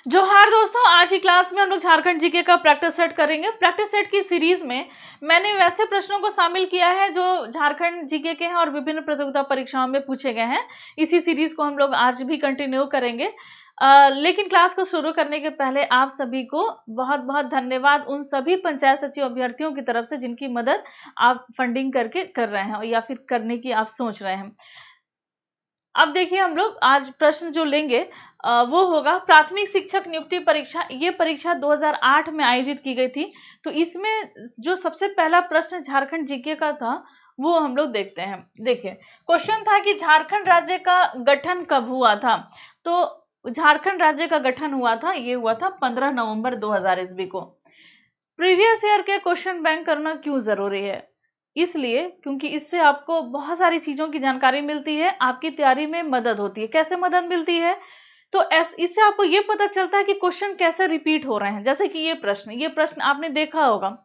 जोहार दोस्तों, आज की क्लास में हम लोग झारखंड जीके का प्रैक्टिस सेट करेंगे। प्रैक्टिस सेट की सीरीज में मैंने वैसे प्रश्नों को शामिल किया है जो झारखंड जीके के हैं और विभिन्न प्रतियोगिता परीक्षाओं में पूछे गए हैं। इसी सीरीज को हम लोग आज भी कंटिन्यू करेंगे। लेकिन क्लास को शुरू करने के पहले आप सभी को बहुत बहुत धन्यवाद उन सभी पंचायत सचिव अभ्यर्थियों की तरफ से जिनकी मदद आप फंडिंग करके कर रहे हैं या फिर करने की आप सोच रहे हैं। अब देखिए, हम लोग आज प्रश्न जो लेंगे वो होगा प्राथमिक शिक्षक नियुक्ति परीक्षा। ये परीक्षा 2008 में आयोजित की गई थी। तो इसमें जो सबसे पहला प्रश्न झारखंड जीके का था वो हम लोग देखते हैं। देखिए, क्वेश्चन था कि झारखंड राज्य का गठन कब हुआ था। तो झारखंड राज्य का गठन हुआ था, ये हुआ था 15 नवंबर 2000 ईस्वी को। प्रीवियस ईयर के क्वेश्चन बैंक करना क्यों जरूरी है? इसलिए क्योंकि इससे आपको बहुत सारी चीजों की जानकारी मिलती है, आपकी तैयारी में मदद होती है। कैसे मदद मिलती है? तो इससे आपको ये पता चलता है कि क्वेश्चन कैसे रिपीट हो रहे हैं। जैसे कि ये प्रश्न आपने देखा होगा,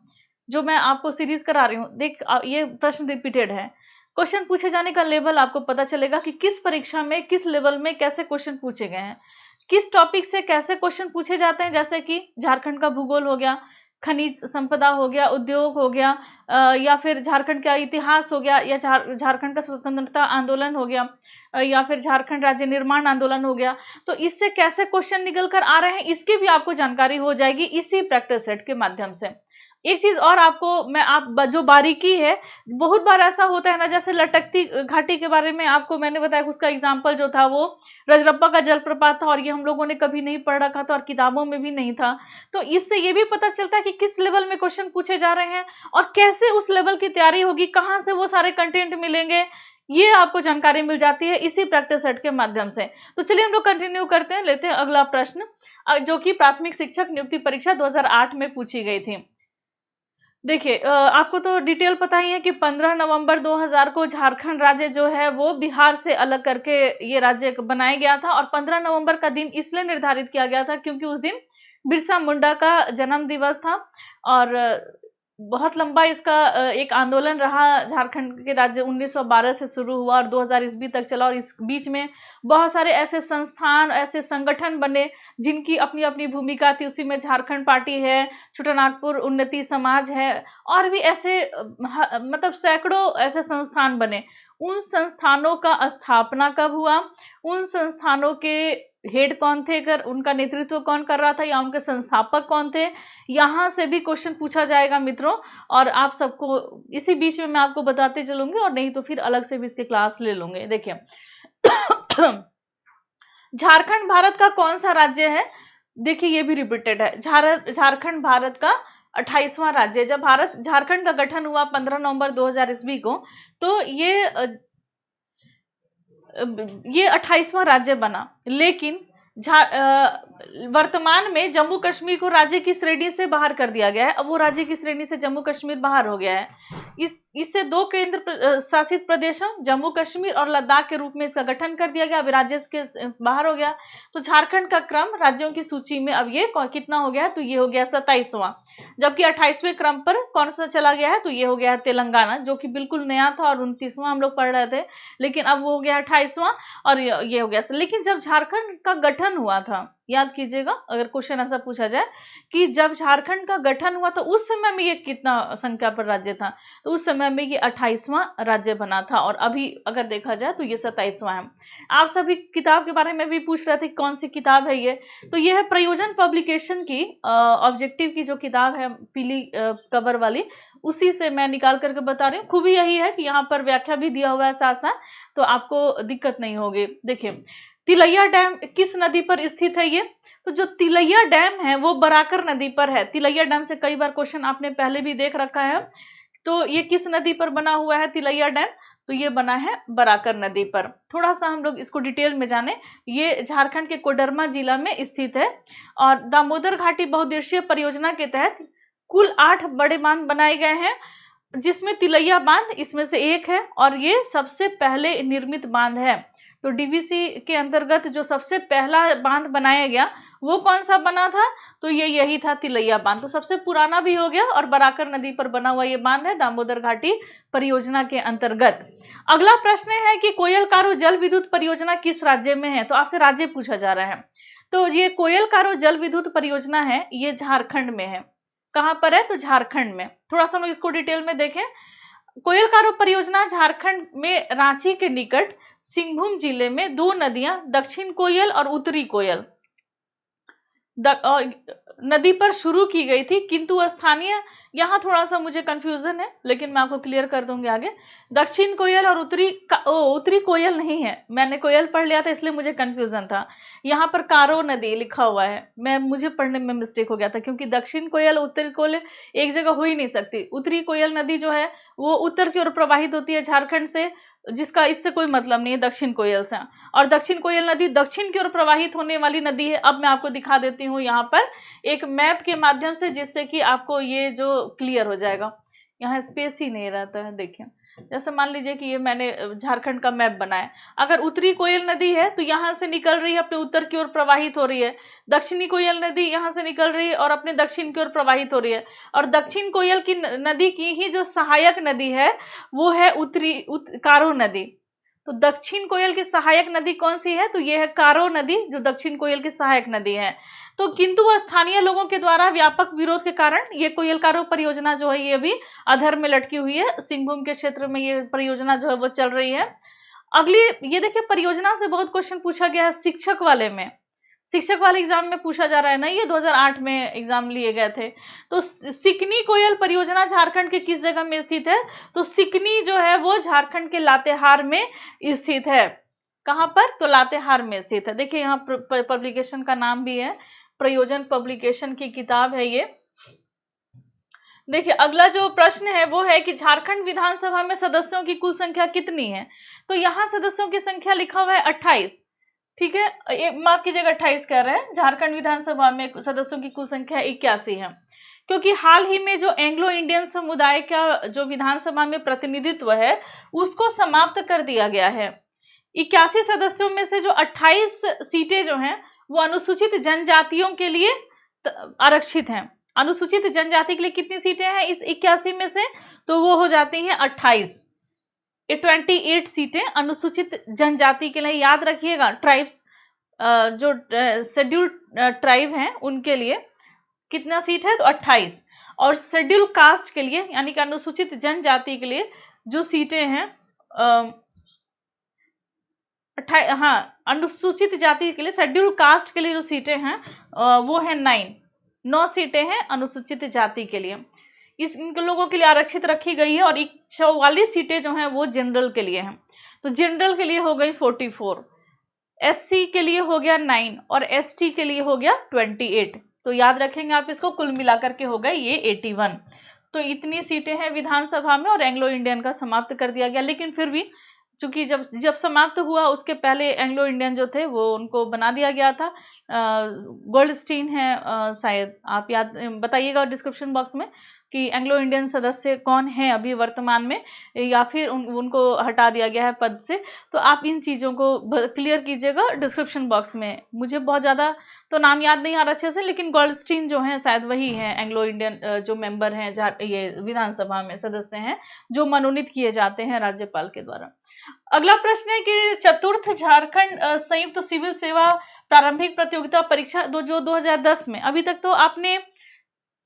जो मैं आपको सीरीज करा रही हूँ। ये प्रश्न रिपीटेड है। क्वेश्चन पूछे जाने का लेवल आपको पता चलेगा कि किस परीक्षा में किस लेवल में कैसे क्वेश्चन पूछे गए हैं, किस टॉपिक से कैसे क्वेश्चन पूछे जाते हैं। जैसे कि झारखंड का भूगोल हो गया, खनिज संपदा हो गया, उद्योग हो गया, या फिर झारखंड का इतिहास हो गया, या झारखंड का स्वतंत्रता आंदोलन हो गया, या फिर झारखंड राज्य निर्माण आंदोलन हो गया। तो इससे कैसे क्वेश्चन निकल कर आ रहे हैं इसकी भी आपको जानकारी हो जाएगी इसी प्रैक्टिस सेट के माध्यम से। एक चीज और आपको जो बारीकी है, बहुत बार ऐसा होता है ना, जैसे लटकती घाटी के बारे में आपको मैंने बताया, उसका एग्जाम्पल जो था वो रजरप्पा का जलप्रपात था और ये हम लोगों ने कभी नहीं पढ़ रखा था और किताबों में भी नहीं था। तो इससे ये भी पता चलता है कि किस लेवल में क्वेश्चन पूछे जा रहे हैं और कैसे उस लेवल की तैयारी होगी, कहाँ से वो सारे कंटेंट मिलेंगे, ये आपको जानकारी मिल जाती है इसी प्रैक्टिस सेट के माध्यम से। तो चलिए हम लोग कंटिन्यू करते हैं, लेते हैं अगला प्रश्न, जो कि प्राथमिक शिक्षक नियुक्ति परीक्षा 2008 में पूछी गई थी। देखिए, आपको तो डिटेल पता ही है कि 15 नवंबर 2000 को झारखंड राज्य जो है वो बिहार से अलग करके ये राज्य बनाया गया था। और 15 नवंबर का दिन इसलिए निर्धारित किया गया था क्योंकि उस दिन बिरसा मुंडा का जन्म दिवस था। और बहुत लंबा इसका एक आंदोलन रहा। झारखंड के राज्य 1912 से शुरू हुआ और 2000 ईस्वी तक चला। और इस बीच में बहुत सारे ऐसे संस्थान, ऐसे संगठन बने जिनकी अपनी अपनी भूमिका थी। उसी में झारखंड पार्टी है, छोटानागपुर उन्नति समाज है, और भी ऐसे मतलब सैकड़ों ऐसे संस्थान बने। उन संस्थानों का स्थापना कब हुआ, उन संस्थानों के हेड कौन थे, कर उनका नेतृत्व कौन कर रहा था, या उनके संस्थापक कौन थे, यहां से भी क्वेश्चन पूछा जाएगा मित्रों। और आप सबको इसी बीच में मैं आपको बताते चलूंगी, और नहीं तो फिर अलग से भी इसके क्लास ले लूंगे। देखिए, झारखंड भारत का कौन सा राज्य है? देखिए, ये भी रिपीटेड है। झारखंड भारत का 28वां राज्य। जब झारखंड का गठन हुआ 15 नवंबर 2000 ईस्वी को, तो ये 28वां राज्य बना। लेकिन वर्तमान में जम्मू कश्मीर को राज्य की श्रेणी से बाहर कर दिया गया है। अब वो राज्य की श्रेणी से जम्मू कश्मीर बाहर हो गया है। इससे दो केंद्र शासित प्रदेशों जम्मू कश्मीर और लद्दाख के रूप में इसका गठन कर दिया गया। अब राज्य के बाहर हो गया। तो झारखंड का क्रम राज्यों की सूची में अब ये कितना हो गया है? तो ये हो गया 27वां। जबकि 28वें क्रम पर कौन सा चला गया है? तो ये हो गया है तेलंगाना, जो कि बिल्कुल नया था और 29वां हम लोग पढ़ रहे थे। लेकिन अब वो हो गया 28वां और ये हो गया। लेकिन जब झारखंड का गठन हुआ था, याद कीजिएगा अगर क्वेश्चन ऐसा पूछा जाए कि जब झारखंड का गठन हुआ तो उस समय में ये कितना संख्या पर राज्य था? तो उस समय में ये 28वां राज्य बना था। और अभी अगर देखा जाए तो ये 27वां है। आप सभी किताब के बारे में भी पूछ रहे थे कौन सी किताब है ये। तो ये है प्रयोजन पब्लिकेशन की ऑब्जेक्टिव की जो किताब है, पीली कवर वाली, उसी से मैं निकाल करके बता रही हूँ। खूबी यही है कि यहाँ पर व्याख्या भी दिया हुआ है साथ साथ, तो आपको दिक्कत नहीं होगी। देखिए, तिलैया डैम किस नदी पर स्थित है? ये तो जो तिलैया डैम है वो बराकर नदी पर है। तिलैया डैम से कई बार क्वेश्चन आपने पहले भी देख रखा है। तो ये किस नदी पर बना हुआ है तिलैया डैम? तो ये बना है बराकर नदी पर। थोड़ा सा हम लोग इसको डिटेल में जाने। ये झारखंड के कोडरमा जिला में स्थित है। और दामोदर घाटी बहुउद्देशीय परियोजना के तहत कुल 8 बड़े बांध बनाए गए हैं, जिसमें तिलैया बांध इसमें से एक है और ये सबसे पहले निर्मित बांध है। तो डीवीसी के अंतर्गत जो सबसे पहला बांध बनाया गया वो कौन सा बना था? तो ये यही था, तिलैया बांध। तो सबसे पुराना भी हो गया और बराकर नदी पर बना हुआ ये बांध है दामोदर घाटी परियोजना के अंतर्गत। अगला प्रश्न है कि कोयलकारू जल विद्युत परियोजना किस राज्य में है? तो आपसे राज्य पूछा जा रहा है। तो ये कोयल-कारो जल विद्युत परियोजना है, ये झारखंड में है। कहां पर है? तो झारखंड में। थोड़ा सा हम लोग इसको डिटेल में देखें। कोयल-कारो परियोजना झारखंड में रांची के निकट सिंहभूम जिले में दो नदियां दक्षिण कोयल और उत्तरी कोयल नदी पर शुरू की गई थी, किंतु स्थानीय, यहाँ थोड़ा सा मुझे कंफ्यूजन है लेकिन मैं आपको क्लियर कर दूंगी आगे। दक्षिण कोयल और उत्तरी कोयल नहीं है, मैंने कोयल पढ़ लिया था इसलिए मुझे कंफ्यूजन था। यहाँ पर कारो नदी लिखा हुआ है, मुझे पढ़ने में मिस्टेक हो गया था, क्योंकि दक्षिण कोयल उत्तरी कोयल एक जगह हो ही नहीं सकती। उत्तरी कोयल नदी जो है वो उत्तर की ओर प्रवाहित होती है झारखंड से, जिसका इससे कोई मतलब नहीं है दक्षिण कोयल से। और दक्षिण कोयल नदी दक्षिण की ओर प्रवाहित होने वाली नदी है। अब मैं आपको दिखा देती हूँ यहाँ पर एक मैप के माध्यम से, जिससे कि आपको ये जो क्लियर हो जाएगा। यहाँ स्पेस ही नहीं रहता है, देखिए जैसे मान लीजिए कि ये मैंने झारखंड का मैप बनाया। अगर उत्तरी कोयल नदी है तो यहाँ से निकल रही है, अपने उत्तर की ओर प्रवाहित हो रही है। दक्षिणी कोयल नदी यहाँ से निकल रही है और अपने दक्षिण की ओर प्रवाहित हो रही है। और दक्षिण कोयल की नदी की ही जो सहायक नदी है वो है कारो नदी। तो दक्षिण कोयल की सहायक नदी कौन सी है? तो ये है कारो नदी, जो दक्षिण कोयल की सहायक नदी है। तो किंतु स्थानीय लोगों के द्वारा व्यापक विरोध के कारण ये कोयल-कारो परियोजना जो है ये अभी अधर में लटकी हुई है। सिंहभूम के क्षेत्र में ये परियोजना जो है वो चल रही है। अगली ये देखिए, परियोजना से बहुत क्वेश्चन पूछा गया है शिक्षक वाले में। शिक्षक वाले एग्जाम में पूछा जा रहा है ना, ये 2008 में एग्जाम लिए गए थे। तो सिकनी कोयल परियोजना झारखंड के किस जगह में स्थित है? तो सिकनी जो है वो झारखंड के लातेहार में स्थित है। कहां पर? तो लातेहार में स्थित है। देखिए यहाँ पब्लिकेशन का नाम भी है, प्रयोजन पब्लिकेशन की किताब है ये। देखिए अगला जो प्रश्न है वो है कि झारखंड विधानसभा में सदस्यों की कुल संख्या कितनी है? तो यहाँ सदस्यों की संख्या लिखा हुआ है 28। ठीक है, माफ कीजिएगा 28 कह रहे हैं। झारखंड विधानसभा में सदस्यों की कुल संख्या 81 है, क्योंकि हाल ही में जो एंग्लो इंडियन समुदाय का जो विधानसभा में प्रतिनिधित्व है उसको समाप्त कर दिया गया है। 81 सदस्यों में से जो 28 सीटें जो हैं वो अनुसूचित जनजातियों के लिए आरक्षित हैं। अनुसूचित जनजाति के लिए कितनी सीटें हैं इस 81 में से? तो वो हो जाती हैं 28। 28 सीटें अनुसूचित जनजाति के लिए, याद रखिएगा। ट्राइब्स जो शेड्यूल्ड ट्राइब हैं उनके लिए कितना सीट है? तो 28। और शेड्यूल कास्ट के लिए यानी कि अनुसूचित जनजाति के लिए जो सीटें हैं अनुसूचित जाति के लिए, शेड्यूल कास्ट के लिए जो सीटें हैं वो है 9 सीटें हैं अनुसूचित जाति के लिए। इनके लोगों के लिए आरक्षित रखी गई है। और 44 सीटें जो हैं वो जनरल के लिए हैं। तो जनरल के लिए हो गई 44, एससी के लिए हो गया 9 और एसटी के लिए हो गया 28। तो याद रखेंगे आप इसको, कुल मिलाकर के हो गए ये 81। तो इतनी सीटें हैं विधानसभा में और एंग्लो इंडियन का समाप्त कर दिया गया। लेकिन फिर भी चूंकि जब समाप्त हुआ उसके पहले एंग्लो इंडियन जो थे वो उनको बना दिया गया था। गोल्डस्टीन है, शायद आप याद बताइएगा डिस्क्रिप्शन बॉक्स में कि एंग्लो इंडियन सदस्य कौन है अभी वर्तमान में, या फिर उनको हटा दिया गया है पद से। तो आप इन चीज़ों को क्लियर कीजिएगा डिस्क्रिप्शन बॉक्स में। मुझे बहुत ज़्यादा तो नाम याद नहीं आ रहा अच्छे से, लेकिन गोल्डस्टीन जो है शायद वही है एंग्लो इंडियन जो मेंबर हैं, ये विधानसभा में सदस्य हैं जो मनोनीत किए जाते हैं राज्यपाल के द्वारा। अगला प्रश्न है कि चतुर्थ झारखंड संयुक्त सिविल सेवा प्रारंभिक प्रतियोगिता परीक्षा जो 2010 में, अभी तक तो आपने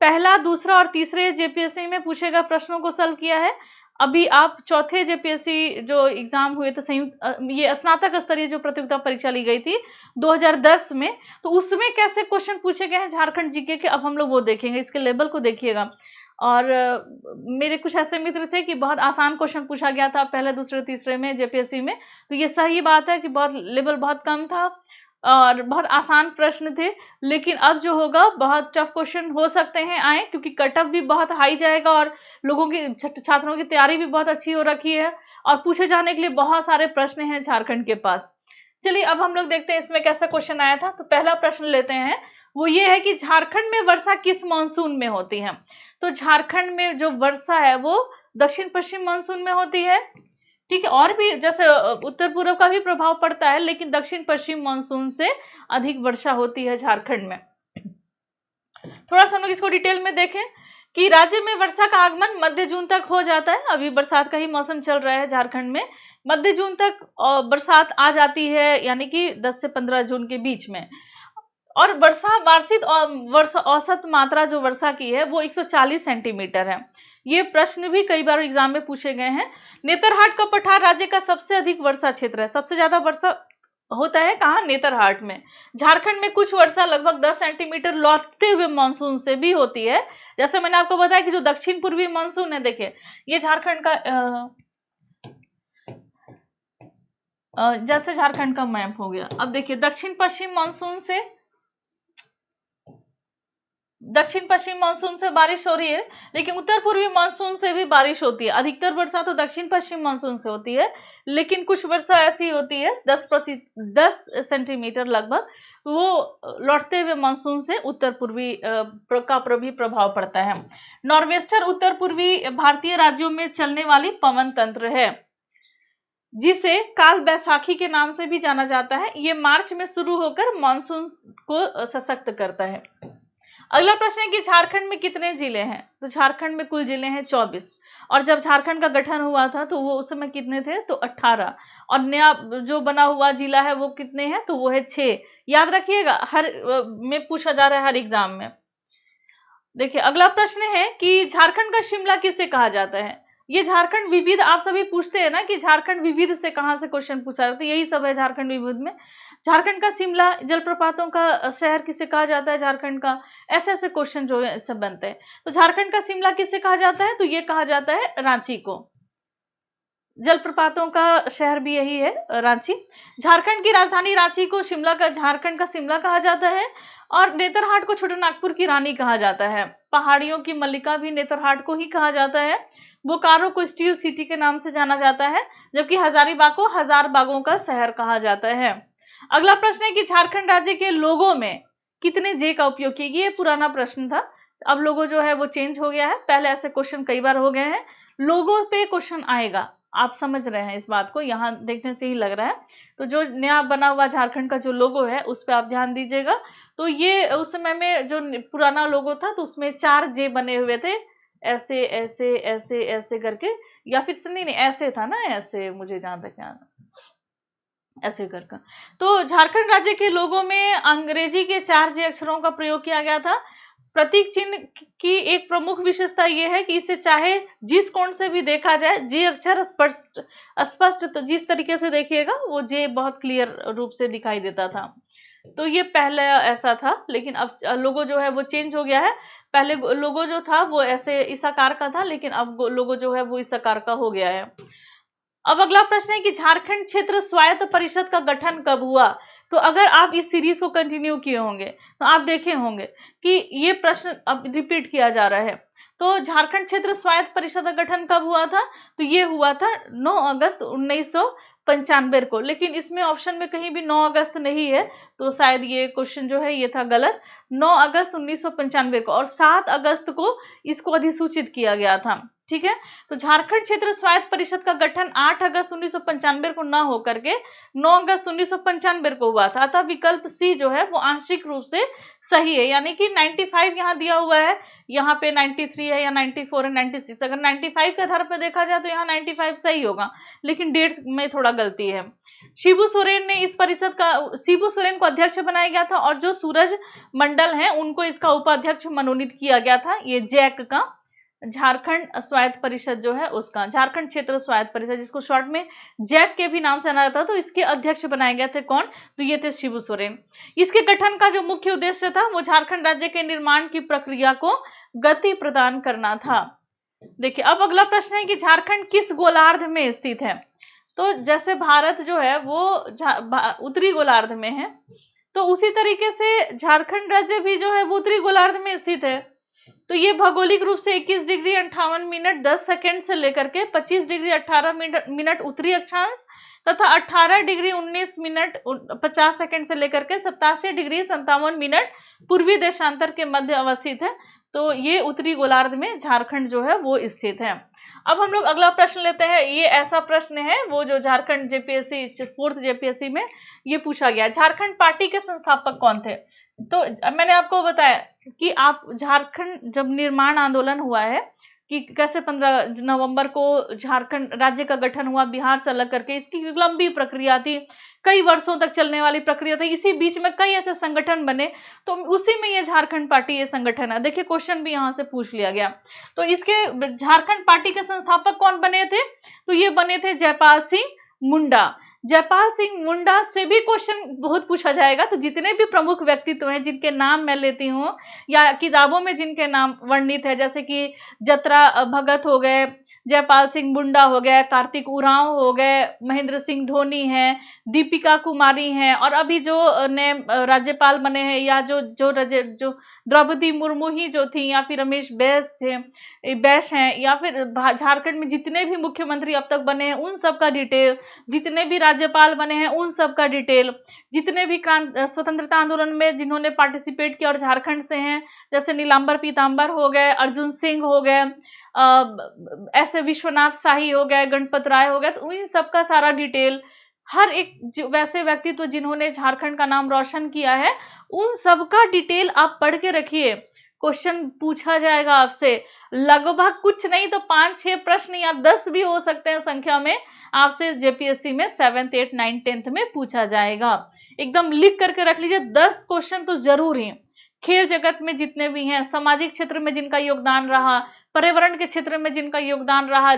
पहला, दूसरा और तीसरे जेपीएससी में पूछे गए प्रश्नों को सॉल्व किया है। अभी आप चौथे जेपीएससी जो एग्जाम हुए थे संयुक्त, ये स्नातक स्तरीय जो प्रतियोगिता परीक्षा ली गई थी 2010 में, तो उसमें कैसे क्वेश्चन पूछे गए हैं झारखंड जीके के, अब हम लोग वो देखेंगे। इसके लेवल को देखिएगा। और मेरे कुछ ऐसे मित्र थे कि बहुत आसान क्वेश्चन पूछा गया था पहले, दूसरे, तीसरे में जेपीएससी में, तो ये सही बात है कि बहुत लेवल बहुत कम था और बहुत आसान प्रश्न थे। लेकिन अब जो होगा बहुत टफ क्वेश्चन हो सकते हैं आए, क्योंकि कट ऑफ भी बहुत हाई जाएगा और लोगों की, छात्रों की तैयारी भी बहुत अच्छी हो रखी है और पूछे जाने के लिए बहुत सारे प्रश्न हैं झारखंड के पास। चलिए अब हम लोग देखते हैं इसमें कैसा क्वेश्चन आया था। तो पहला प्रश्न लेते हैं, वो ये है कि झारखंड में वर्षा किस मानसून में होती है? तो झारखंड में जो वर्षा है वो दक्षिण पश्चिम मानसून में होती है। ठीक है, और भी जैसे उत्तर पूर्व का भी प्रभाव पड़ता है, लेकिन दक्षिण पश्चिम मानसून से अधिक वर्षा होती है झारखंड में। थोड़ा सा हम लोग इसको डिटेल में देखें कि राज्य में वर्षा का आगमन मध्य जून तक हो जाता है। अभी बरसात का ही मौसम चल रहा है झारखंड में। मध्य जून तक बरसात आ जाती है, यानी कि 10 से 15 जून के बीच में। और वर्षा वार्षिक वर्षा औसत मात्रा जो वर्षा की है वो 140 सेंटीमीटर है। ये प्रश्न भी कई बार एग्जाम में पूछे गए हैं। नेतरहाट का पठार राज्य का सबसे अधिक वर्षा क्षेत्र है। सबसे ज्यादा वर्षा होता है कहाँ? नेतरहाट में। झारखंड में कुछ वर्षा लगभग 10 सेंटीमीटर लौटते हुए मानसून से भी होती है। जैसे मैंने आपको बताया कि जो दक्षिण पूर्वी मानसून है, देखिए ये झारखंड का जैसे झारखंड का मैप हो गया। अब देखिए दक्षिण पश्चिम मानसून से बारिश हो रही है, लेकिन उत्तर पूर्वी मानसून से भी बारिश होती है। अधिकतर वर्षा तो दक्षिण पश्चिम मानसून से होती है, लेकिन कुछ वर्षा ऐसी होती है 10 सेंटीमीटर लगभग, वो लौटते हुए मानसून से उत्तर पूर्वी का भी प्रभाव पड़ता है। नॉर्वेस्टर उत्तर पूर्वी भारतीय राज्यों में चलने वाली पवन तंत्र है, जिसे काल बैसाखी के नाम से भी जाना जाता है। ये मार्च में शुरू होकर मानसून को सशक्त करता है। अगला प्रश्न है कि झारखंड में कितने जिले हैं? तो झारखंड में कुल जिले हैं 24, और जब झारखंड का गठन हुआ था तो वो उस समय कितने थे? तो 18, और नया जो बना हुआ जिला है वो कितने हैं? तो वो है 6। याद रखिएगा, हर में पूछा जा रहा है हर एग्जाम में। देखिए अगला प्रश्न है कि झारखंड का शिमला किसे कहा जाता है? ये झारखंड विविध, आप सभी पूछते हैं ना कि झारखंड विविध से कहां से क्वेश्चन पूछा जाता है, यही सब है झारखंड विविध में। झारखंड का शिमला, जलप्रपातों का शहर किसे कहा जाता है झारखंड का, ऐसे ऐसे क्वेश्चन जो है सब बनते हैं। तो झारखंड का शिमला किसे कहा जाता है? तो ये कहा जाता है रांची को। जलप्रपातों का शहर भी यही है, रांची। झारखंड की राजधानी रांची को झारखंड का शिमला कहा जाता है, और नेतरहाट को छोटानागपुर की रानी कहा जाता है। पहाड़ियों की मल्लिका भी नेतरहाट को ही कहा जाता है। बोकारो को स्टील सिटी के नाम से जाना जाता है, जबकि हजारीबाग को हजार बागों का शहर कहा जाता है। अगला प्रश्न है कि झारखंड राज्य के लोगों में कितने जे का उपयोग किया गया? ये पुराना प्रश्न था, अब लोगो जो है वो चेंज हो गया है। पहले ऐसे क्वेश्चन कई बार हो गए हैं, लोगों पे क्वेश्चन आएगा, आप समझ रहे हैं इस बात को, यहाँ देखने से ही लग रहा है। तो जो नया बना हुआ झारखंड का जो लोगो है उस पर आप ध्यान दीजिएगा। तो ये उस समय में जो पुराना लोगो था तो उसमें 4 जे बने हुए थे, ऐसे ऐसे ऐसे ऐसे करके, या फिर से नहीं ऐसे था ना, ऐसे मुझे जहां तक याद ऐसे करके। तो झारखंड राज्य के लोगों में अंग्रेजी के 4 जे अक्षरों का प्रयोग किया गया था। प्रतीक चिन्ह की एक प्रमुख विशेषता यह है कि इसे चाहे जिस कोण से भी देखा जाए, जे अक्षर स्पष्ट तो जिस तरीके से देखिएगा वो जे बहुत क्लियर रूप से दिखाई देता था। तो ये पहले ऐसा था, लेकिन अब लोगो जो है वो चेंज हो गया है। पहले लोगो जो था वो ऐसे इस आकार का था, लेकिन अब लोगो जो है वो इस आकार का हो गया है। अब अगला प्रश्न है कि झारखंड क्षेत्र स्वायत्त परिषद का गठन कब हुआ? तो अगर आप इस सीरीज को कंटिन्यू किए होंगे तो आप देखे होंगे कि ये प्रश्न अब रिपीट किया जा रहा है। तो झारखंड क्षेत्र स्वायत्त परिषद का गठन कब हुआ था? तो ये हुआ था 9 अगस्त 1995 को, लेकिन इसमें ऑप्शन में कहीं भी 9 अगस्त नहीं है, तो शायद ये क्वेश्चन जो है ये था गलत। 9 अगस्त 1995 को, और 7 अगस्त को इसको अधिसूचित किया गया था। ठीक है, तो झारखंड क्षेत्र स्वायत्त परिषद का गठन 8 अगस्त 1995 को न होकर के 9 अगस्त 1995 को हुआ था। अतः विकल्प सी जो है वो आंशिक रूप से सही है, यानी कि 95 यहाँ दिया हुआ है, यहाँ पे 93 है या 94 है, 96। अगर 95 के आधार पर देखा जाए तो यहाँ 95 सही होगा, लेकिन डेट में थोड़ा गलती है। शिबू सोरेन को अध्यक्ष बनाया गया था, और जो सूरज मंडल है उनको इसका उपाध्यक्ष मनोनीत किया गया था। ये जैक का, झारखंड स्वायत्त परिषद जो है उसका, झारखंड क्षेत्र स्वायत्त परिषद, जिसको शॉर्ट में जैक के भी नाम से जाना जाता था, तो इसके अध्यक्ष बनाए गए थे कौन? तो ये थे शिबू सोरेन। इसके गठन का जो मुख्य उद्देश्य था वो झारखंड राज्य के निर्माण की प्रक्रिया को गति प्रदान करना था। देखिए अब अगला प्रश्न है कि झारखंड किस गोलार्ध में स्थित है? तो जैसे भारत जो है वो उत्तरी गोलार्ध में है, तो उसी तरीके से झारखंड राज्य भी जो है वो उत्तरी गोलार्ध में स्थित है। तो ये भौगोलिक रूप से 21 डिग्री 58 मिनट 10 सेकंड से लेकर के 25 डिग्री 18 मिनट उत्तरी अक्षांश तथा 18 डिग्री 19 मिनट 50 सेकंड से लेकर के 87 डिग्री 57 मिनट पूर्वी देशांतर के मध्य अवस्थित है। तो ये उत्तरी गोलार्ध में झारखंड जो है वो स्थित है। अब हम लोग अगला प्रश्न लेते हैं। ये ऐसा प्रश्न है वो जो झारखंड जेपीएससी 4th जेपीएससी में ये पूछा गया। झारखंड पार्टी के संस्थापक कौन थे? तो मैंने आपको बताया कि आप झारखंड जब निर्माण आंदोलन हुआ है कि कैसे 15 नवंबर को झारखंड राज्य का गठन हुआ बिहार से अलग करके, इसकी लंबी प्रक्रिया थी। कई वर्षों तक चलने वाली प्रक्रिया थी, इसी बीच में कई ऐसे संगठन बने, तो उसी में ये झारखंड पार्टी ये संगठन है। देखिए क्वेश्चन भी यहाँ से पूछ लिया गया। तो इसके झारखंड पार्टी के संस्थापक कौन बने थे? तो ये बने थे जयपाल सिंह मुंडा। जयपाल सिंह मुंडा से भी क्वेश्चन बहुत पूछा जाएगा। तो जितने भी प्रमुख व्यक्तित्व हैं जिनके नाम मैं लेती हूँ या किताबों में जिनके नाम वर्णित है, जैसे कि जतरा भगत हो गए, जयपाल सिंह मुंडा हो गए, कार्तिक उरांव हो गए, महेंद्र सिंह धोनी है, दीपिका कुमारी हैं, और अभी जो ने राज्यपाल बने हैं या जो द्रौपदी मुर्मू ही जो थी, या फिर रमेश बैस हैं, या फिर झारखंड में जितने भी मुख्यमंत्री अब तक बने हैं उन सब का डिटेल, जितने भी राज्यपाल बने हैं उन सब का डिटेल, जितने भी स्वतंत्रता आंदोलन में जिन्होंने पार्टिसिपेट किया और झारखंड से हैं, जैसे नीलांबर पीतांबर हो गए, अर्जुन सिंह हो गए, ऐसे विश्वनाथ शाही हो गए, गणपत राय हो गए, तो इन सब का सारा डिटेल, हर एक वैसे व्यक्तित्व जिन्होंने झारखंड का नाम रोशन किया है उन सब का डिटेल आप पढ़ के रखिए। क्वेश्चन पूछा जाएगा आपसे, लगभग कुछ नहीं तो 5-6 प्रश्न या 10 भी हो सकते हैं संख्या में, आपसे जेपीएससी में 7th 8th 9th 10th में पूछा जाएगा। एकदम लिख करके रख लीजिए, 10 क्वेश्चन तो जरूर ही। खेल जगत में जितने भी हैं, सामाजिक क्षेत्र में जिनका योगदान रहा, पर्यावरण के क्षेत्र में जिनका योगदान रहा,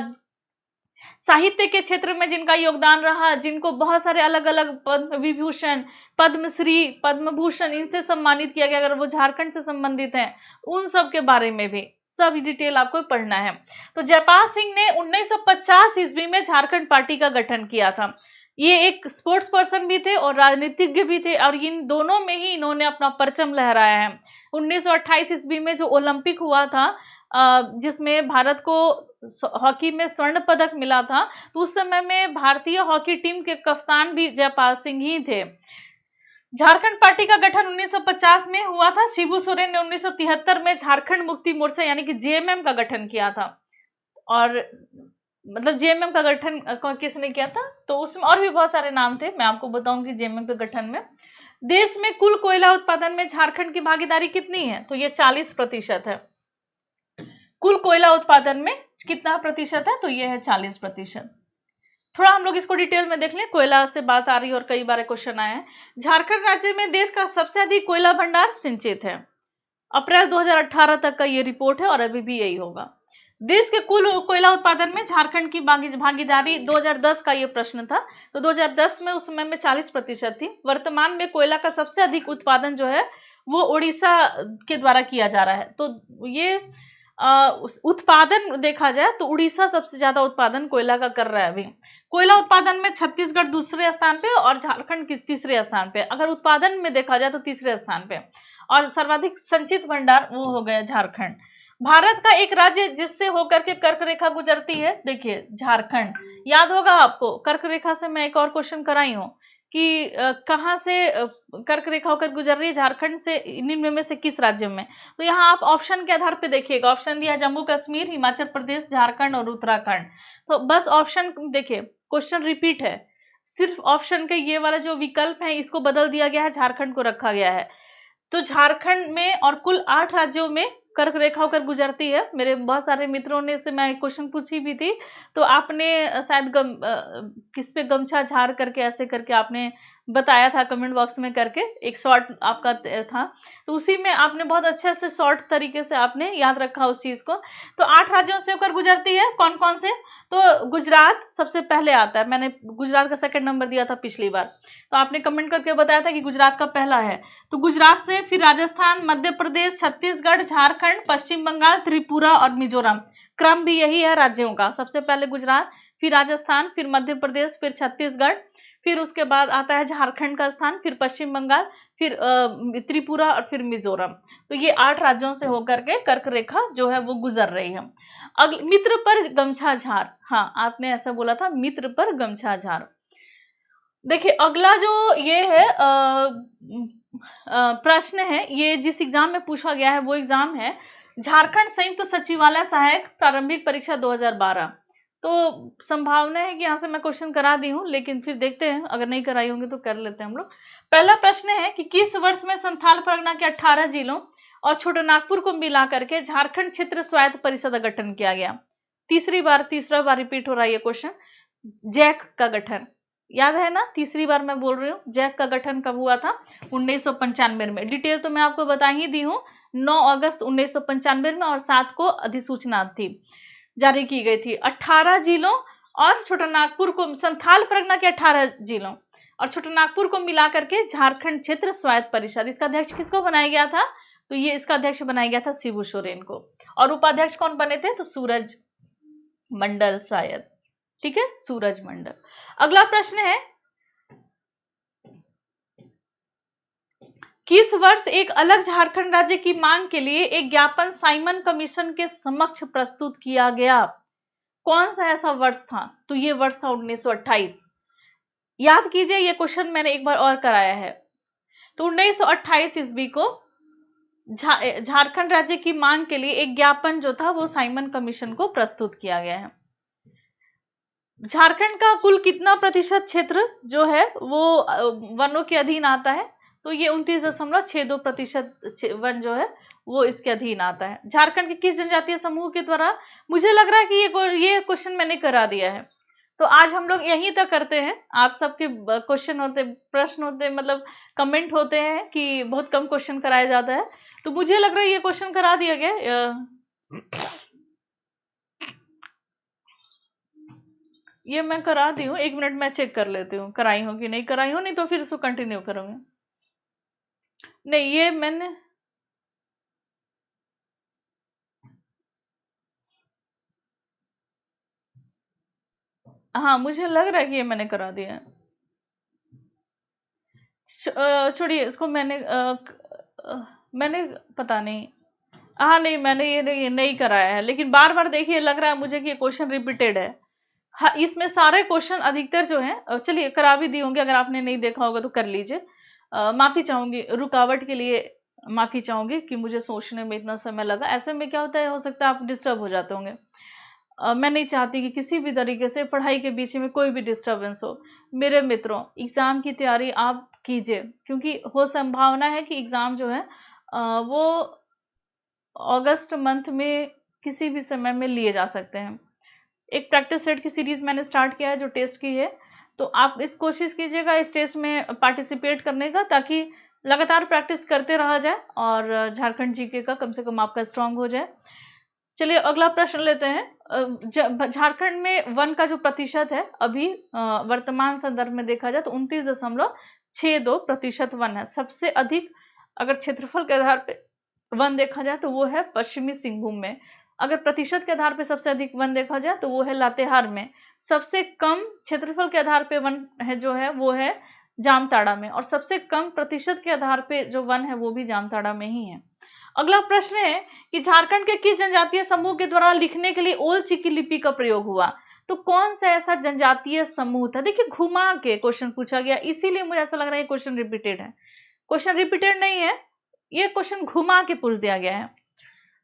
साहित्य के क्षेत्र में जिनका योगदान रहा, जिनको बहुत सारे अलग अलग पद्म विभूषण, पद्मश्री, पद्म भूषण इनसे सम्मानित किया गया, अगर वो झारखंड से संबंधित हैं, उन सब के बारे में भी सब डिटेल आपको पढ़ना है। तो जयपाल सिंह ने 1950 ईस्वी में झारखंड पार्टी का गठन किया था। ये एक स्पोर्ट्स पर्सन भी थे और राजनीतिज्ञ भी थे, और इन दोनों में ही इन्होंने अपना परचम लहराया है। 1928 ईस्वी में जो ओलंपिक हुआ था, जिसमें भारत को हॉकी में स्वर्ण पदक मिला था, तो उस समय में भारतीय हॉकी टीम के कप्तान भी जयपाल सिंह ही थे। झारखंड पार्टी का गठन 1950 में हुआ था। शिबू सोरेन ने 1973 में झारखंड मुक्ति मोर्चा यानी कि जेएमएम का गठन किया था। और मतलब जेएमएम का गठन किसने किया था? तो उसमें और भी बहुत सारे नाम थे, मैं आपको बताऊंगी। जेएमएम के गठन में देश में कुल कोयला उत्पादन में झारखंड की भागीदारी कितनी है? तो ये 40% है। कुल कोयला उत्पादन में कितना प्रतिशत है? तो ये है 40%। थोड़ा हम लोग इसको डिटेल में देख लें, कोयला से बात आ रही है और कई बार क्वेश्चन आए हैं। झारखंड राज्य में देश का सबसे अधिक कोयला भंडार सिंचित है। अप्रैल 2018 तक का ये रिपोर्ट है और अभी भी यही होगा। देश के कुल कोयला उत्पादन में झारखंड की भागीदारी 2010 का ये प्रश्न था, तो 2010 में उस समय में 40% थी। वर्तमान में कोयला का सबसे अधिक उत्पादन जो है वो उड़ीसा के द्वारा किया जा रहा है। तो ये उत्पादन देखा जाए तो उड़ीसा सबसे ज्यादा उत्पादन कोयला का कर रहा है अभी। कोयला उत्पादन में छत्तीसगढ़ दूसरे स्थान पे और झारखंड की तीसरे स्थान पे। अगर उत्पादन में देखा जाए तो तीसरे स्थान पे, और सर्वाधिक संचित भंडार वो हो गया झारखंड। भारत का एक राज्य जिससे होकर के कर्क रेखा गुजरती है, देखिए झारखंड। याद होगा आपको, कर्क रेखा से मैं एक और क्वेश्चन कराई हूँ कि कहाँ से कर्क रेखा होकर गुजर रही है झारखंड से, निम्न में से किस राज्य में? तो यहाँ आप ऑप्शन के आधार पे देखिएगा। ऑप्शन दिया जम्मू कश्मीर, हिमाचल प्रदेश, झारखंड और उत्तराखंड। तो बस ऑप्शन देखिए, क्वेश्चन रिपीट है, सिर्फ ऑप्शन के ये वाला जो विकल्प है इसको बदल दिया गया है, झारखंड को रखा गया है। तो झारखंड में और कुल 8 राज्यों में कर्क रेखा होकर गुजरती है। मेरे बहुत सारे मित्रों ने से मैं क्वेश्चन पूछी भी थी, तो आपने शायद किस पे गमछा झाड़ करके ऐसे करके आपने बताया था कमेंट बॉक्स में करके, एक शॉर्ट आपका था, तो उसी में आपने बहुत अच्छे से शॉर्ट तरीके से आपने याद रखा उस चीज को। तो 8 राज्यों से होकर गुजरती है। कौन कौन से? तो गुजरात सबसे पहले आता है, मैंने गुजरात का 2nd नंबर दिया था पिछली बार, तो आपने कमेंट करके बताया था कि गुजरात का पहला है। तो गुजरात से फिर राजस्थान, मध्य प्रदेश, छत्तीसगढ़, झारखंड, पश्चिम बंगाल, त्रिपुरा और मिजोरम। क्रम भी यही है राज्यों का, सबसे पहले गुजरात, फिर राजस्थान, फिर मध्य प्रदेश, फिर छत्तीसगढ़, फिर उसके बाद आता है झारखंड का स्थान, फिर पश्चिम बंगाल, फिर त्रिपुरा और फिर मिजोरम। तो ये 8 राज्यों से होकर के कर्क रेखा जो है वो गुजर रही है। मित्र पर गमछा झाड़, हाँ आपने ऐसा बोला था, मित्र पर गमछा झाड़। देखिए अगला जो ये है प्रश्न है, ये जिस एग्जाम में पूछा गया है वो एग्जाम है झारखंड संयुक्त सचिवालय सहायक प्रारंभिक परीक्षा 2012। तो संभावना है कि यहाँ से मैं क्वेश्चन करा दी हूँ, लेकिन फिर देखते हैं, अगर नहीं कराई होंगे तो कर लेते हैं हम लोग। पहला प्रश्न है कि किस वर्ष में संथाल परगना के 18 जिलों और छोटानागपुर को मिला करके झारखंड क्षेत्र स्वायत्त परिषद का गठन किया गया? तीसरा बार रिपीट हो रहा है ये क्वेश्चन, जैक का गठन। याद है ना, तीसरी बार मैं बोल रही हूँ। जैक का गठन कब हुआ था? 1995 में। डिटेल तो मैं आपको बता ही दी हूँ, 9 अगस्त 1995 में, और 7 को अधिसूचना थी, जारी की गई थी। 18 जिलों और छोटानागपुर को, संथाल परगना के 18 जिलों और छोटानागपुर को मिला करके झारखंड क्षेत्र स्वायत्त परिषद, इसका अध्यक्ष किसको बनाया गया था? तो ये इसका अध्यक्ष बनाया गया था शिबू सोरेन को। और उपाध्यक्ष कौन बने थे? तो सूरज मंडल शायद, ठीक है, सूरज मंडल। अगला प्रश्न है, किस वर्ष एक अलग झारखंड राज्य की मांग के लिए एक ज्ञापन साइमन कमीशन के समक्ष प्रस्तुत किया गया? कौन सा ऐसा वर्ष था? तो ये वर्ष था 1928। याद कीजिए, ये क्वेश्चन मैंने एक बार और कराया है। तो 1928 ईस्वी को झारखंड राज्य की मांग के लिए एक ज्ञापन जो था वो साइमन कमीशन को प्रस्तुत किया गया है। झारखंड का कुल कितना प्रतिशत क्षेत्र जो है वो वनों के अधीन आता है? तो ये 29.62% वन जो है वो इसके अधीन आता है। झारखंड के किस जनजातीय समूह के द्वारा? मुझे लग रहा है कि ये क्वेश्चन मैंने करा दिया है। तो आज हम लोग यहीं तक करते हैं। आप सबके क्वेश्चन होते, प्रश्न होते, मतलब कमेंट होते हैं कि बहुत कम क्वेश्चन कराया जाता है, तो मुझे लग रहा है ये क्वेश्चन करा दिया गया। ये मैं करा दी हूँ, 1 मिनट मैं चेक कर लेती हूँ कराई हो कि नहीं कराई हो, नहीं तो फिर इसको कंटिन्यू करूंगी। नहीं, ये मैंने, हाँ मुझे लग रहा है कि ये मैंने करा दिया है। छोड़िए इसको, मैंने पता नहीं, हाँ नहीं मैंने ये नहीं कराया है, लेकिन बार बार देखिए लग रहा है मुझे कि ये क्वेश्चन रिपीटेड है। हाँ, इसमें सारे क्वेश्चन अधिकतर जो हैं, चलिए करा भी दी होंगे, अगर आपने नहीं देखा होगा तो कर लीजिए। माफी चाहूंगी, रुकावट के लिए माफी चाहूंगी कि मुझे सोचने में इतना समय लगा। ऐसे में क्या होता है, हो सकता है आप डिस्टर्ब हो जाते होंगे। मैं नहीं चाहती कि किसी भी तरीके से पढ़ाई के बीच में कोई भी डिस्टर्बेंस हो। मेरे मित्रों, एग्जाम की तैयारी आप कीजिए, क्योंकि हो संभावना है कि एग्जाम जो है वो अगस्त मंथ में किसी भी समय में लिए जा सकते हैं। एक प्रैक्टिस सेट की सीरीज मैंने स्टार्ट किया है जो टेस्ट की है, तो आप इस कोशिश कीजिएगा इस टेस्ट में पार्टिसिपेट करने का, ताकि लगातार प्रैक्टिस करते रहा जाए और झारखंड जीके का कम से कम आपका स्ट्रांग हो जाए। चलिए अगला प्रश्न लेते हैं। झारखंड में वन का जो प्रतिशत है अभी वर्तमान संदर्भ में देखा जाए तो 29.62% वन है। सबसे अधिक अगर क्षेत्रफल के आधार पे वन देखा जाए तो वो है पश्चिमी सिंहभूम में। अगर प्रतिशत के आधार पे सबसे अधिक वन देखा जाए तो वो है लातेहार में। सबसे कम क्षेत्रफल के आधार पे वन है जो है वो है जामताड़ा में, और सबसे कम प्रतिशत के आधार पे जो वन है वो भी जामताड़ा में ही है। अगला प्रश्न है कि झारखंड के किस जनजातीय समूह के द्वारा लिखने के लिए ओल चिकी लिपि का प्रयोग हुआ? तो कौन सा ऐसा जनजातीय समूह था? देखिए घुमा के क्वेश्चन पूछा गया, इसीलिए मुझे ऐसा लग रहा है क्वेश्चन रिपीटेड है। क्वेश्चन रिपीटेड नहीं है, ये क्वेश्चन घुमा के पूछ दिया गया है।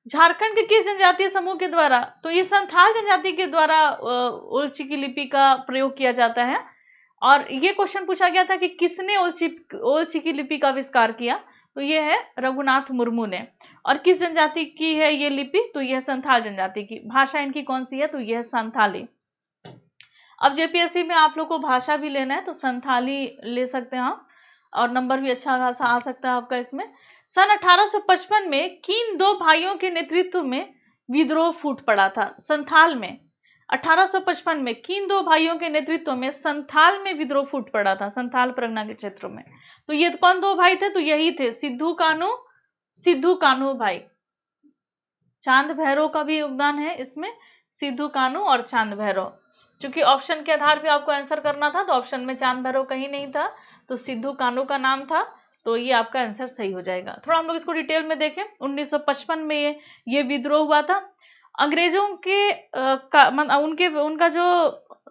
झारखंड के किस जनजातीय समूह के द्वारा? तो ये संथाल जनजाति के द्वारा ओल चिकी लिपि का प्रयोग किया जाता है। और ये क्वेश्चन पूछा गया था कि किसने ओल चिकी लिपि का आविष्कार किया? तो ये है रघुनाथ मुर्मू ने। और किस जनजाति की है ये लिपि? तो यह संथाल जनजाति की। भाषा इनकी कौन सी है? तो यह संथाली। अब जेपीएससी में आप लोग को भाषा भी लेना है तो संथाली ले सकते हैं आप, और नंबर भी अच्छा खासा आ सकता है आपका इसमें। सन 1855 में किन दो भाइयों के नेतृत्व में विद्रोह फूट पड़ा था? संथाल में 1855 में किन दो भाइयों के नेतृत्व में संथाल में विद्रोह फूट पड़ा था? संथाल परगना के क्षेत्र में। तो ये कौन दो भाई थे? तो यही थे सिद्धू कान्हू भाई। चांद भैरव का भी योगदान है इसमें, सिद्धू कान्हू और चांद भैरव। क्योंकि ऑप्शन के आधार पे आपको आंसर करना था तो ऑप्शन में चांद भैरव कहीं नहीं था, तो सिद्धू कान्हू का नाम था, तो ये आपका आंसर सही हो जाएगा। थोड़ा हम लोग इसको डिटेल में देखें। 1955 में ये विद्रोह हुआ था। अंग्रेजों के उनका जो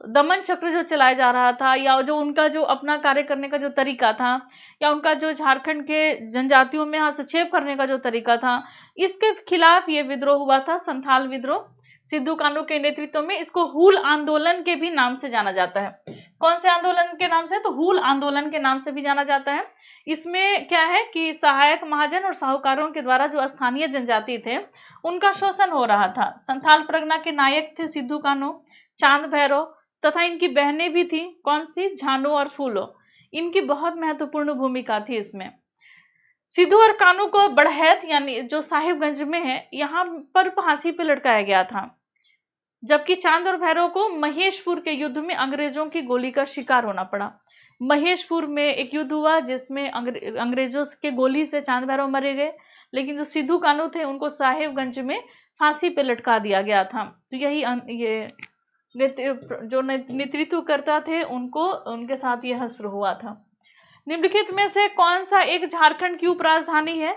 दमन चक्र जो चलाया जा रहा था, या जो उनका जो अपना कार्य करने का जो तरीका था, या उनका जो झारखंड के जनजातियों में हस्तक्षेप करने का जो तरीका था, इसके खिलाफ ये विद्रोह हुआ था, संथाल विद्रोह, सिद्धू कान्हू के नेतृत्व में। इसको हूल आंदोलन के भी नाम से जाना जाता है। कौन से आंदोलन के नाम से? तो हूल आंदोलन के नाम से भी जाना जाता है। इसमें क्या है कि सहायक महाजन और साहूकारों के द्वारा जो स्थानीय जनजाति थे उनका शोषण हो रहा था। संथाल परगना के नायक थे सिद्धू कान्हू, चांद भैरव, तथा इनकी बहनें भी थी। कौन सी? झानो और फूलो। इनकी बहुत महत्वपूर्ण भूमिका थी इसमें। सिद्धू और कानू को बढ़ैत यानी जो साहिबगंज में है यहाँ पर फांसी पे लटकाया गया था, जबकि चांद और भैरव को महेशपुर के युद्ध में अंग्रेजों की गोली का शिकार होना पड़ा। महेशपुर में एक युद्ध हुआ जिसमें अंग्रेजों के गोली से चांद भैरव मारे गए, लेकिन जो सिद्धू कानू थे उनको साहिबगंज में फांसी पे लटका दिया गया था। तो यही ये जो नेतृत्व करता थे उनको उनके साथ ये हश्र हुआ था। निम्नलिखित में से कौन सा एक झारखंड की उपराजधानी है?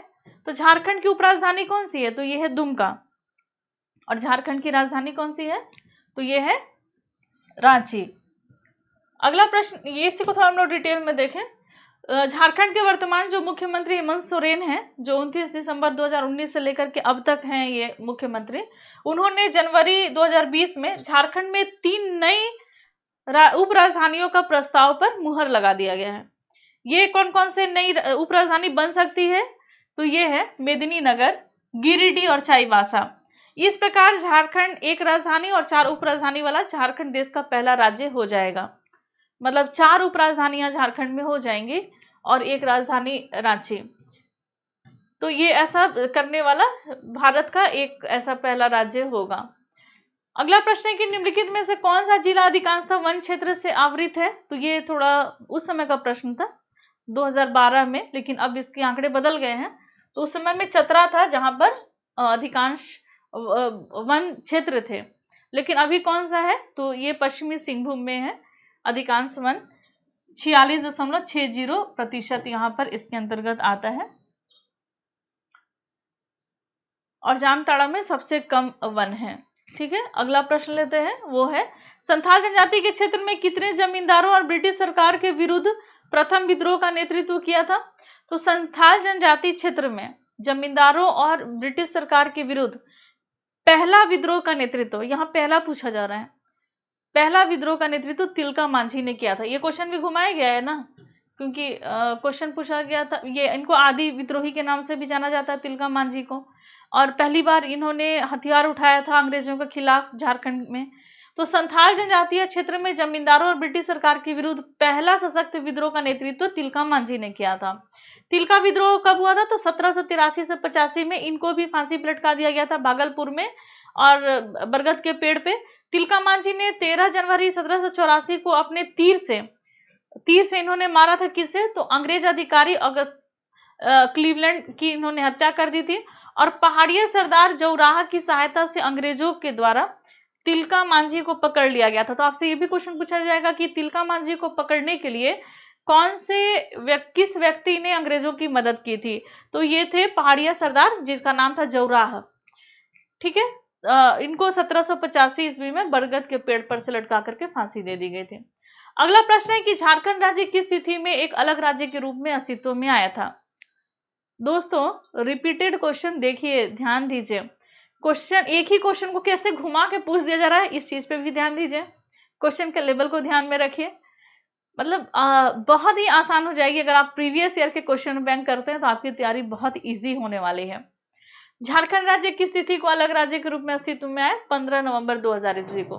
तो झारखंड की उपराजधानी कौन सी है? तो ये है दुमका। और झारखंड की राजधानी कौन सी है? तो ये है रांची। अगला प्रश्न, ये इसी को थोड़ा हम लोग डिटेल में देखें। झारखंड के वर्तमान जो मुख्यमंत्री हेमंत सोरेन हैं, जो 29 दिसंबर 2019 से लेकर के अब तक हैं ये मुख्यमंत्री, उन्होंने जनवरी 2020 में झारखंड में 3 नई उपराजधानियों का प्रस्ताव पर मुहर लगा दिया गया है। ये कौन कौन से नई उपराजधानी बन सकती है? तो ये है मेदिनीनगर, गिरिडीह और चाईबासा। इस प्रकार झारखंड एक राजधानी और 4 उपराजधानी वाला झारखंड देश का पहला राज्य हो जाएगा। मतलब 4 उपराजधानियां झारखंड में हो जाएंगी और एक राजधानी रांची। तो ये ऐसा करने वाला भारत का एक ऐसा पहला राज्य होगा। अगला प्रश्न है कि निम्नलिखित में से कौन सा जिला अधिकांशतः वन क्षेत्र से आवृत है? तो ये थोड़ा उस समय का प्रश्न था 2012 में, लेकिन अब इसके आंकड़े बदल गए हैं। तो उस समय में चतरा था जहां पर अधिकांश वन क्षेत्र थे, लेकिन अभी कौन सा है? तो ये पश्चिमी सिंहभूम में है। अधिकांश वन 46.60% यहाँ पर इसके अंतर्गत आता है और जामताड़ा में सबसे कम वन है। ठीक है, अगला प्रश्न लेते हैं, वो है संथाल जनजाति के क्षेत्र में कितने जमींदारों और ब्रिटिश सरकार के विरुद्ध प्रथम विद्रोह का नेतृत्व किया था? तो संथाल जनजाति क्षेत्र में जमींदारों और ब्रिटिश सरकार के विरुद्ध पहला विद्रोह का नेतृत्व, यहाँ पहला पूछा जा रहा है, पहला विद्रोह का नेतृत्व तिलका मांझी ने किया था। ये क्वेश्चन भी घुमाया गया है ना, क्योंकि क्वेश्चन पूछा गया था। ये इनको आदि विद्रोही के नाम से भी जाना जाता है, तिलका मांझी को, और पहली बार इन्होंने हथियार उठाया था अंग्रेजों के खिलाफ झारखंड में। तो संथाल जनजातीय क्षेत्र में जमींदारों और ब्रिटिश सरकार के विरुद्ध पहला सशक्त विद्रोह का नेतृत्व तिलका मांझी ने किया था। तिलका विद्रोह कब हुआ था? तो 1783 से 85 में इनको भी फांसी पर लटका दिया गया था भागलपुर में और बरगद के पेड़ पे। तिलका मांझी ने 13 जनवरी 1784 को अपने तीर से इन्होंने मारा था। किसे? तो अंग्रेज अधिकारी अगस्त क्लीवलैंड की इन्होंने हत्या कर दी थी और पहाड़िया सरदार जौराहा की सहायता से अंग्रेजों के द्वारा तिलका मांझी को पकड़ लिया गया था। तो आपसे ये भी क्वेश्चन पूछा जाएगा कि तिलका मांझी को पकड़ने के लिए किस व्यक्ति ने अंग्रेजों की मदद की थी? तो ये थे पहाड़िया सरदार जिसका नाम था जौराहा। ठीक है, इनको 1785 ईस्वी में बरगद के पेड़ पर से लटका करके फांसी दे दी गई थी। अगला प्रश्न है कि झारखंड राज्य किस स्थिति में एक अलग राज्य के रूप में अस्तित्व में आया था? दोस्तों रिपीटेड क्वेश्चन देखिए, ध्यान दीजिए। क्वेश्चन, एक ही क्वेश्चन को कैसे घुमा के पूछ दिया जा रहा है, इस चीज पे भी ध्यान दीजिए। क्वेश्चन के लेवल को ध्यान में रखिए। मतलब बहुत ही आसान हो जाएगी अगर आप प्रीवियस ईयर के क्वेश्चन बैंक करते हैं तो आपकी तैयारी बहुत इजी होने वाली है। झारखंड राज्य की स्थिति को अलग राज्य के रूप में अस्तित्व में आए 15 नवंबर 2000 ईस्वी को।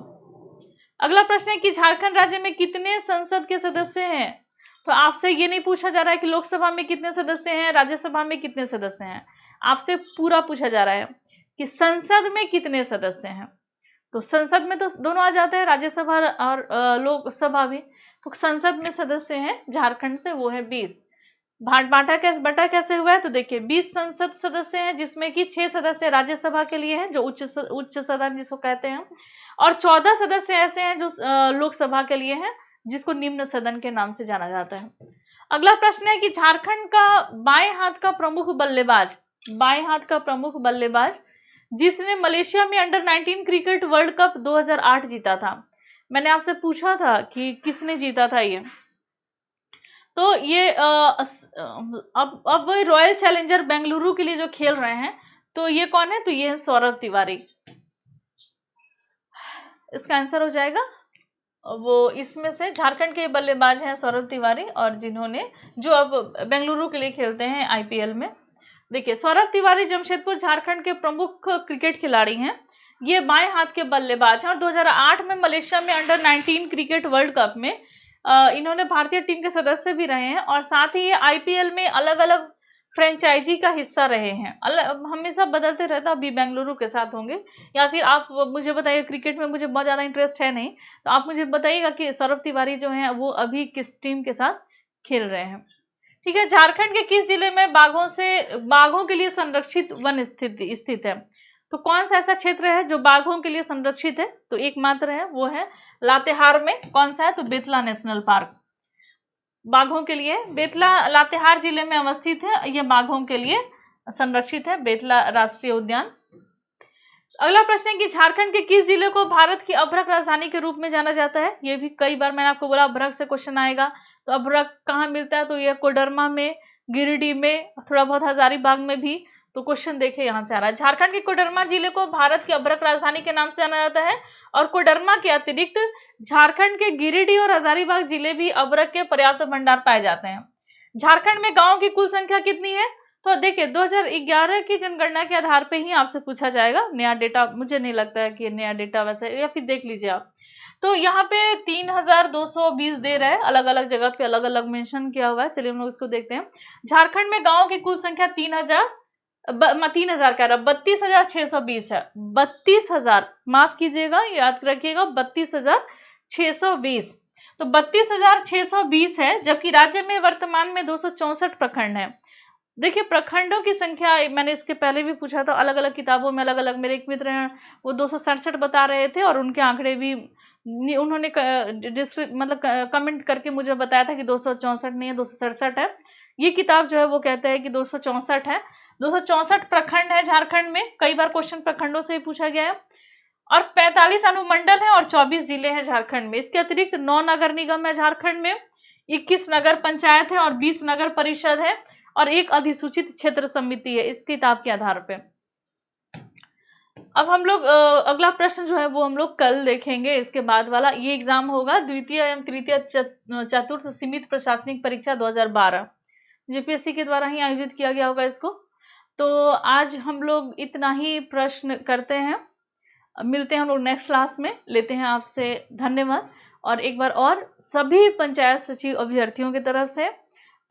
अगला प्रश्न है कि झारखंड राज्य में कितने संसद के सदस्य हैं? तो आपसे ये नहीं पूछा जा रहा है कि लोकसभा में कितने सदस्य हैं, राज्यसभा में कितने सदस्य हैं, आपसे पूरा पूछा जा रहा है कि संसद में कितने सदस्य हैं। तो संसद में तो दोनों आ जाते हैं, राज्यसभा और लोकसभा भी। तो संसद में सदस्य हैं झारखंड से, वो है 20। बटा कैसे हुआ है? तो देखिए 20 संसद सदस्य हैं जिसमें कि 6 सदस्य राज्यसभा के लिए हैं जो उच्च सदन जिसको कहते हैं, और 14 सदस्य ऐसे हैं जो लोकसभा के लिए हैं जिसको निम्न सदन के नाम से जाना जाता है। अगला प्रश्न है कि झारखंड का बाएं हाथ का प्रमुख बल्लेबाज जिसने मलेशिया में अंडर 19 क्रिकेट वर्ल्ड कप 2008 जीता था। मैंने आपसे पूछा था कि किसने जीता था ये, तो ये अब वो रॉयल चैलेंजर बेंगलुरु के लिए जो खेल रहे हैं, तो ये कौन है? तो ये है सौरभ तिवारी। इसका आंसर हो जाएगा वो, इसमें से झारखंड के बल्लेबाज हैं सौरभ तिवारी, और जो अब बेंगलुरु के लिए खेलते हैं आईपीएल में। देखिए सौरभ तिवारी जमशेदपुर झारखंड के प्रमुख क्रिकेट खिलाड़ी हैं ये बाएं हाथ के बल्लेबाज हैं और 2008 में मलेशिया में अंडर 19 क्रिकेट वर्ल्ड कप में इन्होंने भारतीय टीम के सदस्य भी रहे हैं और साथ ही ये आईपीएल में अलग अलग फ्रेंचाइजी का हिस्सा रहे हैं। हमेशा बदलते रहता, अभी बेंगलुरु के साथ होंगे। या फिर आप मुझे बताइए, क्रिकेट में मुझे बहुत ज्यादा इंटरेस्ट है नहीं, तो आप मुझे बताइएगा कि सौरभ तिवारी जो हैं वो अभी किस टीम के साथ खेल रहे हैं। ठीक है, झारखंड के किस जिले में बाघों के लिए संरक्षित वन स्थित है? तो कौन सा ऐसा क्षेत्र है जो बाघों के लिए संरक्षित है? तो एकमात्र है, वो है लातेहार में। कौन सा है? तो बेतला नेशनल पार्क बाघों के लिए बेतला लातेहार जिले में अवस्थित है। यह बाघों के लिए संरक्षित है, बेतला राष्ट्रीय उद्यान। अगला प्रश्न है कि झारखंड के किस जिले को भारत की अभ्रक राजधानी के रूप में जाना जाता है? ये भी कई बार मैंने आपको बोला अभ्रक से क्वेश्चन आएगा। तो अभ्रक कहाँ मिलता है? तो ये कोडरमा में, गिरिडीह में, थोड़ा बहुत हजारीबाग में भी। तो क्वेश्चन देखिए यहाँ से आ रहा है, झारखंड के कोडरमा जिले को भारत की अभ्रक राजधानी के नाम से जाना जाता है। और कोडरमा के अतिरिक्त झारखंड के गिरिडीह और हजारीबाग जिले भी अभ्रक के पर्याप्त भंडार पाए जाते हैं। झारखंड में गांव की कुल संख्या कितनी है? तो देखिए 2011 की जनगणना के आधार पे ही आपसे पूछा जाएगा। नया डेटा मुझे नहीं लगता है कि नया डेटा वैसे, या फिर देख लीजिए आप। तो यहाँ पे 3220 दे रहा है, अलग अलग जगह पे अलग अलग मेंशन किया हुआ है। चलिए हम लोग इसको देखते हैं। झारखंड में गाँव की कुल संख्या 3000 कह रहा 32,620 है। 32,000, माफ कीजिएगा, याद रखिएगा 32,620। तो 32,620 है, जबकि राज्य में वर्तमान में 264 प्रखंड है। देखिए प्रखंडों की संख्या मैंने इसके पहले भी पूछा था, अलग अलग किताबों में अलग अलग। मेरे एक मित्र हैं वो 267 बता रहे थे और उनके आंकड़े भी उन्होंने मतलब कमेंट करके मुझे बताया था कि 264 नहीं है, 267 है। ये किताब जो है वो कहता है कि 264 है। 264 प्रखंड है झारखंड में। कई बार क्वेश्चन प्रखंडों से ही पूछा गया है। और 45 अनुमंडल है और 24 जिले हैं झारखंड में। इसके अतिरिक्त 9 नगर निगम है झारखंड में, 21 नगर पंचायत है और 20 नगर परिषद है और एक अधिसूचित क्षेत्र समिति है इस किताब के आधार पे। अब हम लोग अगला प्रश्न जो है वो हम लोग कल देखेंगे। इसके बाद वाला ये एग्जाम होगा द्वितीय एवं तृतीय चतुर्थ सीमित प्रशासनिक परीक्षा 2012, जेपीएससी के द्वारा ही आयोजित किया गया होगा इसको। तो आज हम लोग इतना ही प्रश्न करते हैं, मिलते हैं हम लोग नेक्स्ट क्लास में, लेते हैं आपसे धन्यवाद। और एक बार और सभी पंचायत सचिव अभ्यर्थियों की तरफ से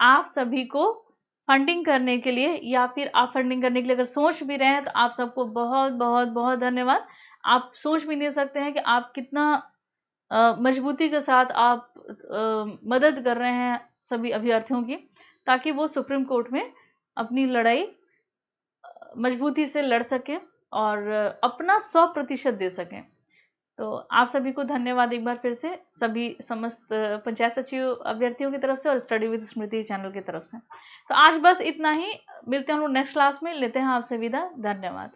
आप सभी को फंडिंग करने के लिए, या फिर आप फंडिंग करने के लिए अगर सोच भी रहे हैं, तो आप सबको बहुत बहुत बहुत धन्यवाद। आप सोच भी नहीं सकते हैं कि आप कितना मजबूती के साथ आप मदद कर रहे हैं सभी अभ्यर्थियों की, ताकि वो सुप्रीम कोर्ट में अपनी लड़ाई मजबूती से लड़ सकें और अपना 100% दे सकें। तो आप सभी को धन्यवाद एक बार फिर से, सभी समस्त पंचायत सचिव अभ्यर्थियों की तरफ से और स्टडी विद स्मृति चैनल की तरफ से। तो आज बस इतना ही, मिलते हैं हम लोग नेक्स्ट क्लास में, लेते हैं आपसे विदा। धन्यवाद।